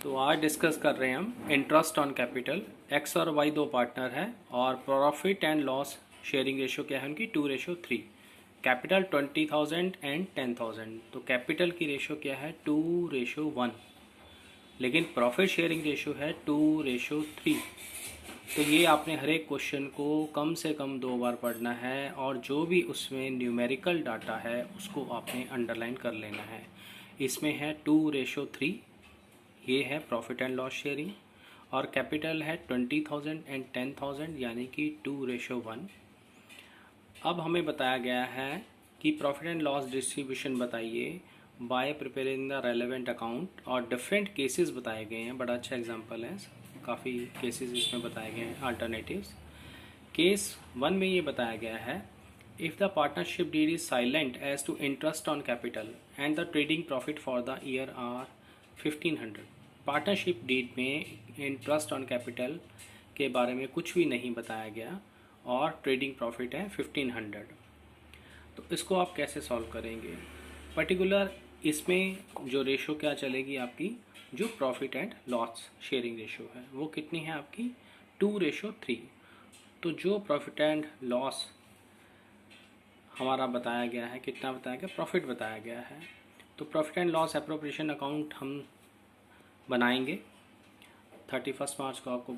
तो आज डिस्कस कर रहे हैं हम इंटरेस्ट ऑन कैपिटल। एक्स और वाई दो पार्टनर हैं और profit and loss sharing ratio क्या है उनकी 2:3। कैपिटल 20,000 एंड 10,000, तो कैपिटल की रेशो क्या है 2:1, लेकिन प्रॉफिट शेयरिंग रेशो है 2:3। तो ये आपने हर एक क्वेश्चन को कम से कम 2 बार पढ़ना है और जो भी उसमें न्यूमेरिकल डाटा है उसको आपने अंडरलाइन कर लेना है। इसमें है 2:3, ये है प्रॉफिट एंड लॉस शेयरिंग, और कैपिटल है 20,000 एंड 10,000 यानी कि 2:1। अब हमें बताया गया है कि प्रॉफिट एंड लॉस डिस्ट्रीब्यूशन बताइए bye preparing the relevant account, और डिफरेंट केसेस बताए गए हैं। बड़ा अच्छा एग्जांपल है, काफ़ी केसेस इसमें बताए गए हैं अल्टरनेटिव्स। केस 1 में ये बताया गया है, if the partnership deed is silent as to interest on capital and the trading profit for the year are 1500। Partnership deed में इंटरेस्ट ऑन कैपिटल के बारे में कुछ भी नहीं बताया गया और ट्रेडिंग प्रॉफिट है 1500। तो इसको आप कैसे सॉल्व करेंगे? पर्टिकुलर इसमें जो रेशो क्या चलेगी आपकी, जो profit and loss sharing ratio है वो कितनी है आपकी 2:3। तो जो प्रॉफिट एंड लॉस हमारा बताया गया है, कितना बताया गया, प्रॉफिट बताया गया है, तो profit and loss appropriation account हम बनाएंगे 31 मार्च को। आपको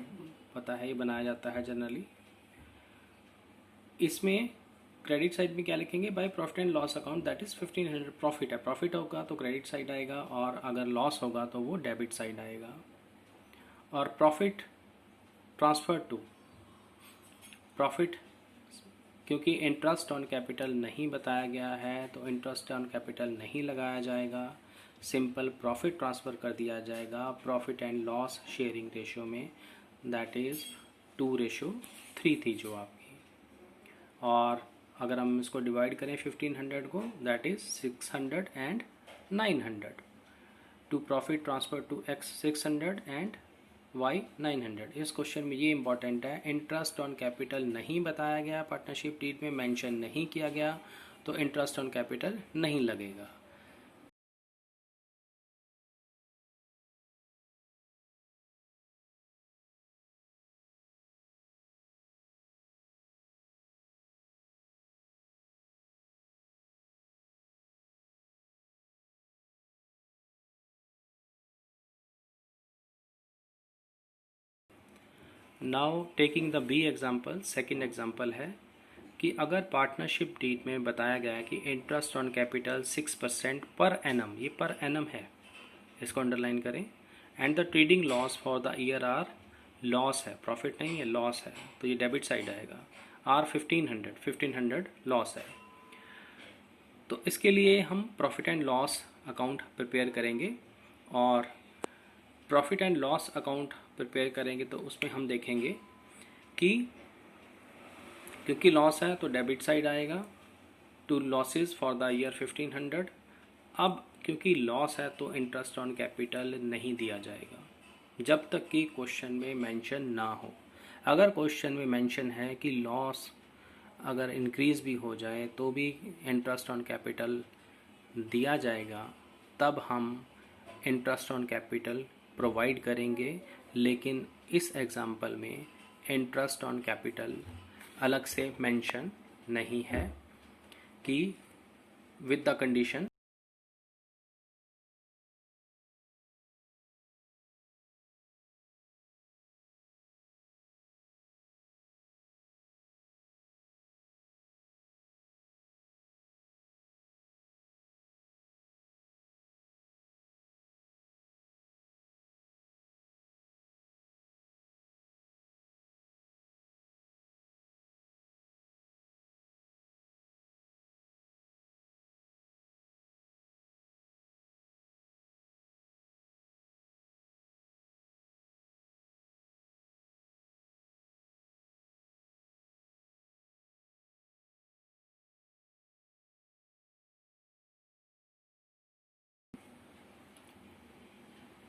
पता है ये बनाया जाता है जनरली। इसमें क्रेडिट साइड में क्या लिखेंगे, by profit and loss account that is 1500। Profit है, प्रॉफिट होगा तो क्रेडिट साइड आएगा, और अगर लॉस होगा तो वो डेबिट साइड आएगा। और प्रॉफिट ट्रांसफर टू प्रॉफिट, क्योंकि इंटरेस्ट ऑन कैपिटल नहीं बताया गया है तो इंटरेस्ट ऑन कैपिटल नहीं लगाया जाएगा, सिंपल प्रॉफिट ट्रांसफ़र कर दिया जाएगा profit and loss sharing ratio में, दैट इज़ 2:3 थी जो आपकी। और अगर हम इसको डिवाइड करें 1500 को, that is 600 and 900। To profit transfer to X 600 and Y 900। इस क्वेश्चन में ये इंपॉर्टेंट है, इंटरेस्ट ऑन कैपिटल नहीं बताया गया, पार्टनरशिप डीड में मेंशन नहीं किया गया, तो इंटरेस्ट ऑन कैपिटल नहीं लगेगा। Now taking the B example, second example है कि अगर पार्टनरशिप डीड में बताया गया है कि interest on capital 6% per annum, ये पर एनम है, इसको अंडरलाइन करें, and the trading loss for the year are, loss है, प्रॉफिट नहीं है, लॉस है, तो ये डेबिट साइड आएगा, आर 1500 लॉस है। तो इसके लिए हम profit and loss account prepare करेंगे, और profit and loss account prepare करेंगे तो उसमें हम देखेंगे कि क्योंकि लॉस है तो डेबिट साइड आएगा, to losses for the year 1500। अब क्योंकि लॉस है तो इंटरेस्ट ऑन कैपिटल नहीं दिया जाएगा जब तक कि क्वेश्चन में मेंशन ना हो। अगर क्वेश्चन में मेंशन है कि लॉस अगर इंक्रीज़ भी हो जाए तो भी इंटरेस्ट ऑन कैपिटल दिया जाएगा, तब हम इंटरेस्ट ऑन कैपिटल प्रोवाइड करेंगे। लेकिन इस एग्जांपल में इंटरेस्ट ऑन कैपिटल अलग से मेंशन नहीं है कि विद द कंडीशन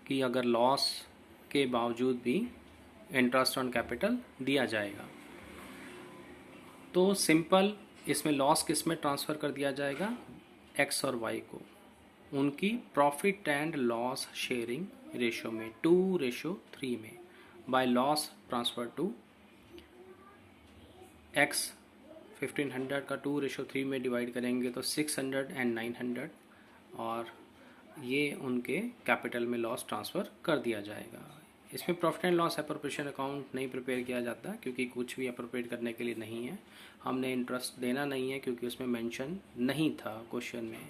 कि अगर लॉस के बावजूद भी इंटरेस्ट ऑन कैपिटल दिया जाएगा, तो सिंपल इसमें लॉस किस में ट्रांसफ़र कर दिया जाएगा, एक्स और वाई को, उनकी profit and loss sharing ratio में 2:3 में by loss transfer to X 1500 का 2:3 में डिवाइड करेंगे तो 600 एंड 900 और ये उनके कैपिटल में लॉस ट्रांसफ़र कर दिया जाएगा। इसमें profit and loss appropriation account नहीं प्रिपेयर किया जाता क्योंकि कुछ भी अप्रोप्रिएट करने के लिए नहीं है। हमने इंटरेस्ट देना नहीं है क्योंकि उसमें मेंशन नहीं था क्वेश्चन में।